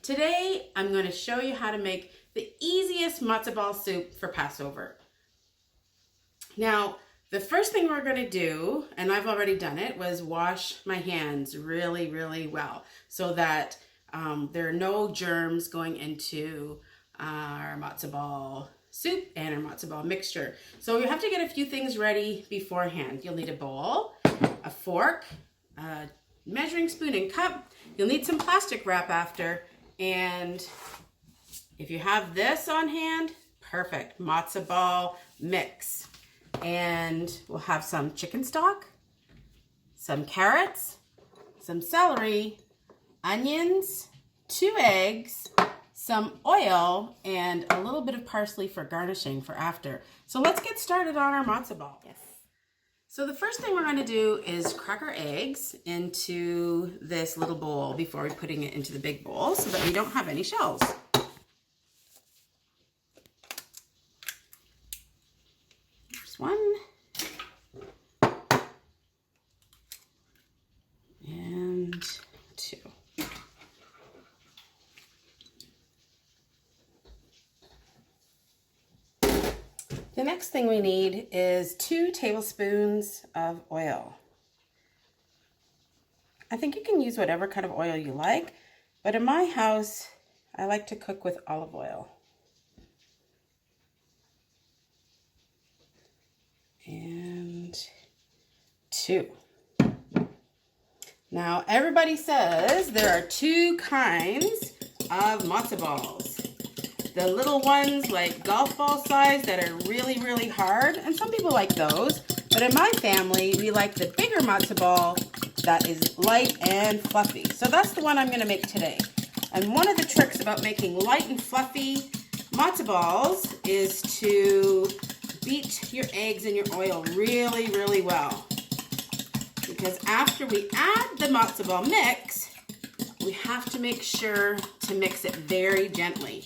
Today, I'm going to show you how to make the easiest matzo ball soup for Passover. Now, the first thing we're going to do, and I've already done it, was wash my hands really, really well so that there are no germs going into our matzo ball soup and our matzo ball mixture. So you have to get a few things ready beforehand. You'll need a bowl, a fork, a measuring spoon and cup. You'll need some plastic wrap after, and if you have this on hand, perfect. Matzo ball mix. And we'll have some chicken stock, some carrots, some celery, onions, 2 eggs, some oil, and a little bit of parsley for garnishing for after. So let's get started on our matzo ball. Yes. So the first thing we're going to do is crack our eggs into this little bowl before we're putting it into the big bowl so that we don't have any shells. There's 1. And 2. The next thing we need is 2 tablespoons of oil. I think you can use whatever kind of oil you like, but in my house, I like to cook with olive oil. And 2. Now, everybody says there are 2 kinds of matzo balls. The little ones like golf ball size that are really, really hard, and some people like those. But in my family, we like the bigger matzo ball that is light and fluffy. So that's the one I'm going to make today. And one of the tricks about making light and fluffy matzo balls is to beat your eggs in your oil really, really well. Because after we add the matzo ball mix, we have to make sure to mix it very gently.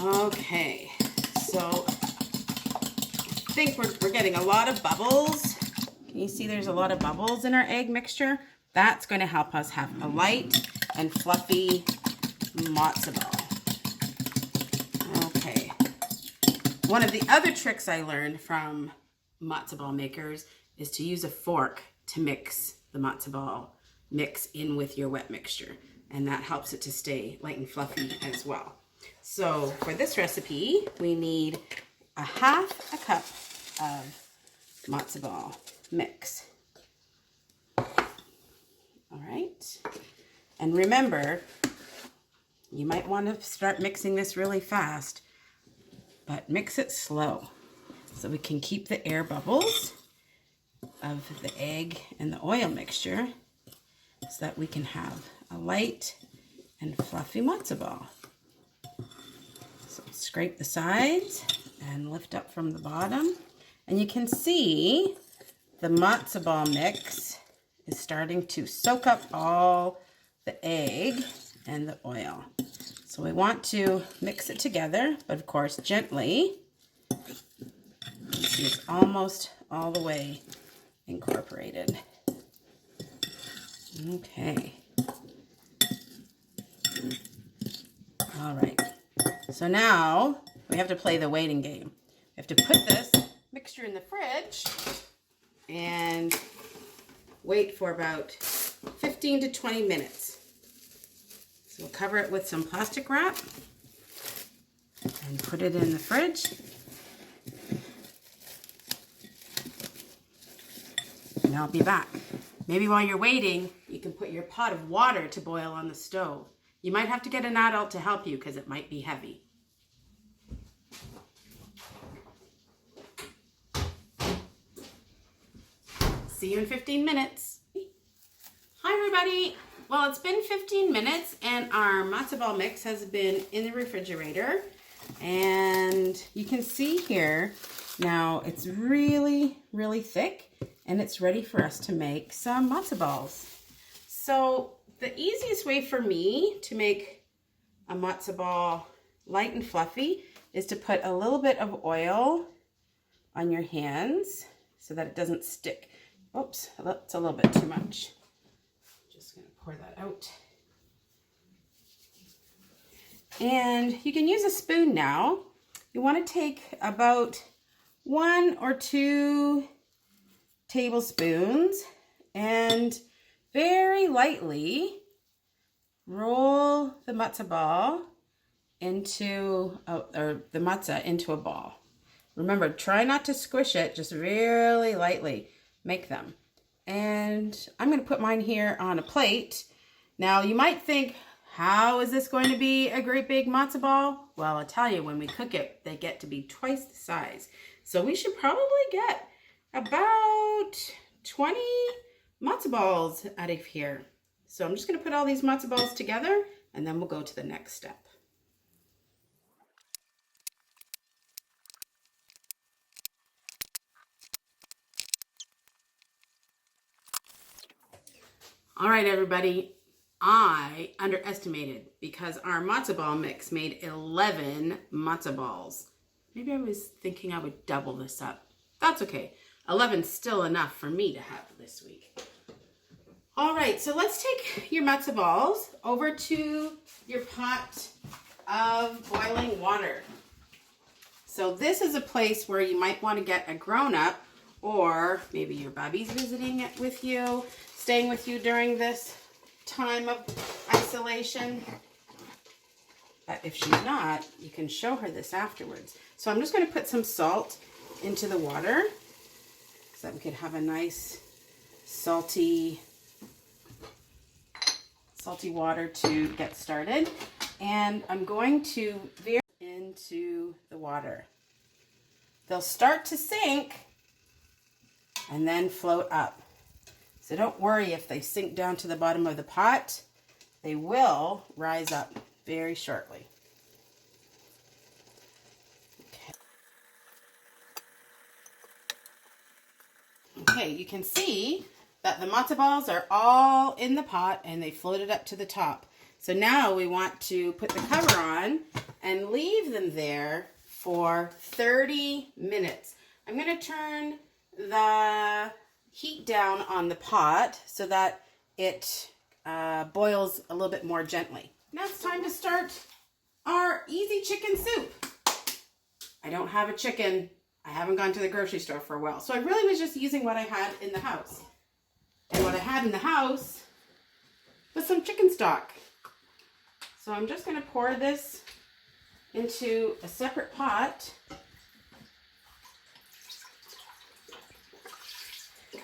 Okay, so I think we're getting a lot of bubbles. Can you see there's a lot of bubbles in our egg mixture? That's going to help us have a light and fluffy matzo ball. Okay. One of the other tricks I learned from matzo ball makers is to use a fork to mix the matzo ball mix in with your wet mixture. And that helps it to stay light and fluffy as well. So for this recipe, we need a 1/2 cup of matzo ball mix. All right. And remember, you might want to start mixing this really fast, but mix it slow so we can keep the air bubbles of the egg and the oil mixture so that we can have a light and fluffy matzo ball. So scrape the sides and lift up from the bottom. And you can see the matzo ball mix is starting to soak up all the egg and the oil. So we want to mix it together, but of course gently. You can see it's almost all the way incorporated. Okay. All right. So now we have to play the waiting game. We have to put this mixture in the fridge and wait for about 15 to 20 minutes. So we'll cover it with some plastic wrap and put it in the fridge. And I'll be back. Maybe while you're waiting, you can put your pot of water to boil on the stove. You might have to get an adult to help you because it might be heavy. See you in 15 minutes. Hi everybody. Well, it's been 15 minutes and our matzo ball mix has been in the refrigerator. And you can see here, now it's really, really thick and it's ready for us to make some matzo balls. So the easiest way for me to make a matzo ball light and fluffy is to put a little bit of oil on your hands so that it doesn't stick. Oops, that's a little bit too much. Just gonna pour that out. And you can use a spoon now. You want to take about 1 or 2 tablespoons and very lightly roll the matzo ball into, or the matzah into a ball. Remember, try not to squish it, just really lightly make them. And I'm going to put mine here on a plate. Now you might think, how is this going to be a great big matzo ball? Well, I'll tell you, when we cook it, they get to be twice the size. So we should probably get about 20 matzo balls out of here. So I'm just going to put all these matzo balls together and then we'll go to the next step. All right, everybody, I underestimated because our matzo ball mix made 11 matzo balls. Maybe I was thinking I would double this up. That's okay. 11's still enough for me to have this week. All right, so let's take your matzo balls over to your pot of boiling water. So this is a place where you might want to get a grown-up, or maybe your bubby's visiting it with you, staying with you during this time of isolation. But if she's not, you can show her this afterwards. So I'm just going to put some salt into the water so that we could have a nice salty water to get started. And I'm going to veer into the water. They'll start to sink and then float up. So don't worry if they sink down to the bottom of the pot. They will rise up very shortly. Okay, you can see that the matzo balls are all in the pot and they floated up to the top. So now we want to put the cover on and leave them there for 30 minutes. I'm going to turn the heat down on the pot so that it boils a little bit more gently. Now it's time to start our easy chicken soup. I don't have a chicken. I haven't gone to the grocery store for a while. So I really was just using what I had in the house. And what I had in the house was some chicken stock. So I'm just going to pour this into a separate pot.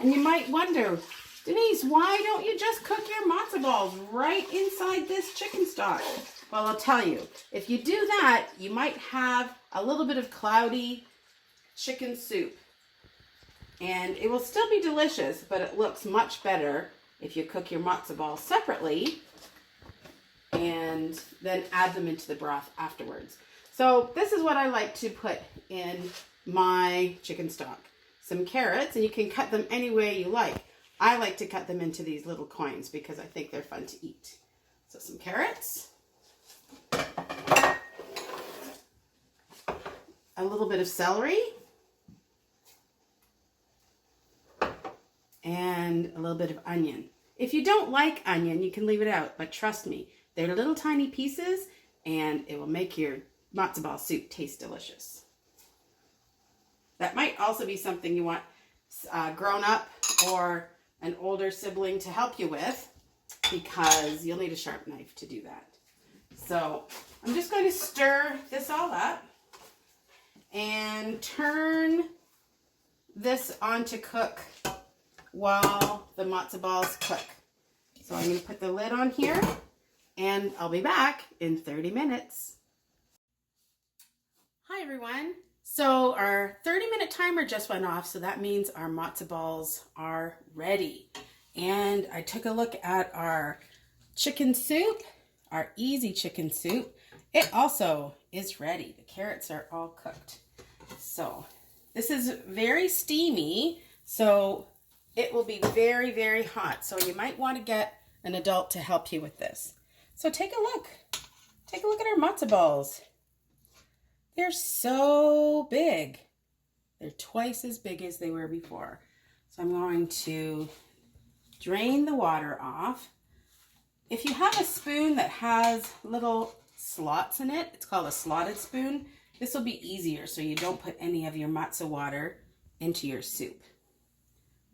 And you might wonder, Denise, why don't you just cook your matzo balls right inside this chicken stock? Well, I'll tell you, if you do that, you might have a little bit of cloudy chicken soup. And it will still be delicious, but it looks much better if you cook your matzo balls separately and then add them into the broth afterwards. So this is what I like to put in my chicken stock. Some carrots, and you can cut them any way you like. I like to cut them into these little coins because I think they're fun to eat. So some carrots, a little bit of celery, and a little bit of onion. If you don't like onion, you can leave it out, but trust me, they're little tiny pieces and it will make your matzo ball soup taste delicious. That might also be something you want grown up or an older sibling to help you with, because you'll need a sharp knife to do that. So I'm just going to stir this all up and turn this on to cook while the matzo balls cook. So I'm going to put the lid on here and I'll be back in 30 minutes. Hi everyone. So our 30-minute timer just went off, so that means our matzo balls are ready. And I took a look at our chicken soup, our easy chicken soup. It also is ready. The carrots are all cooked. So this is very steamy, so it will be very, very hot. So you might want to get an adult to help you with this. So take a look. Take a look at our matzo balls. They're so big. They're twice as big as they were before. So I'm going to drain the water off. If you have a spoon that has little slots in it. It's called a slotted spoon. This will be easier so you don't put any of your matzo water into your soup.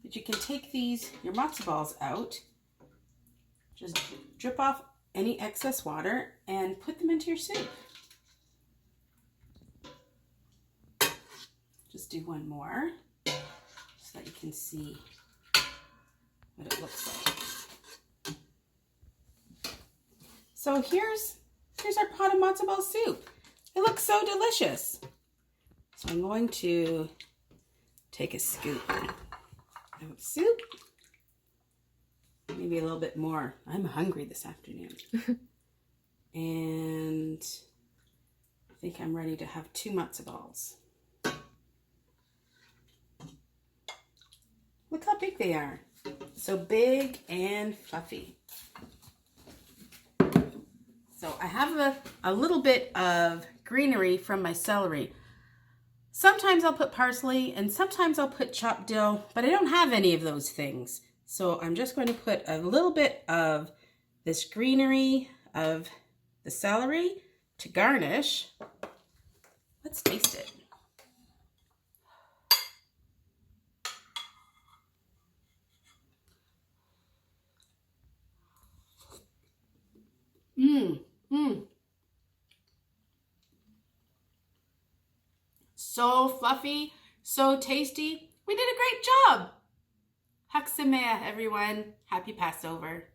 But you can take your matzo balls out, just drip off any excess water and put them into your soup. Just do one more so that you can see what it looks like. So here's our pot of matzo ball soup. It looks so delicious. So I'm going to take a scoop of soup. Maybe a little bit more. I'm hungry this afternoon. And I think I'm ready to have 2 matzo balls. Look how big they are. So big and fluffy. So I have a little bit of greenery from my celery. Sometimes I'll put parsley and sometimes I'll put chopped dill, but I don't have any of those things. So I'm just going to put a little bit of this greenery of the celery to garnish. Let's taste it. So fluffy, so tasty. We did a great job. Chag Sameach, everyone. Happy Passover.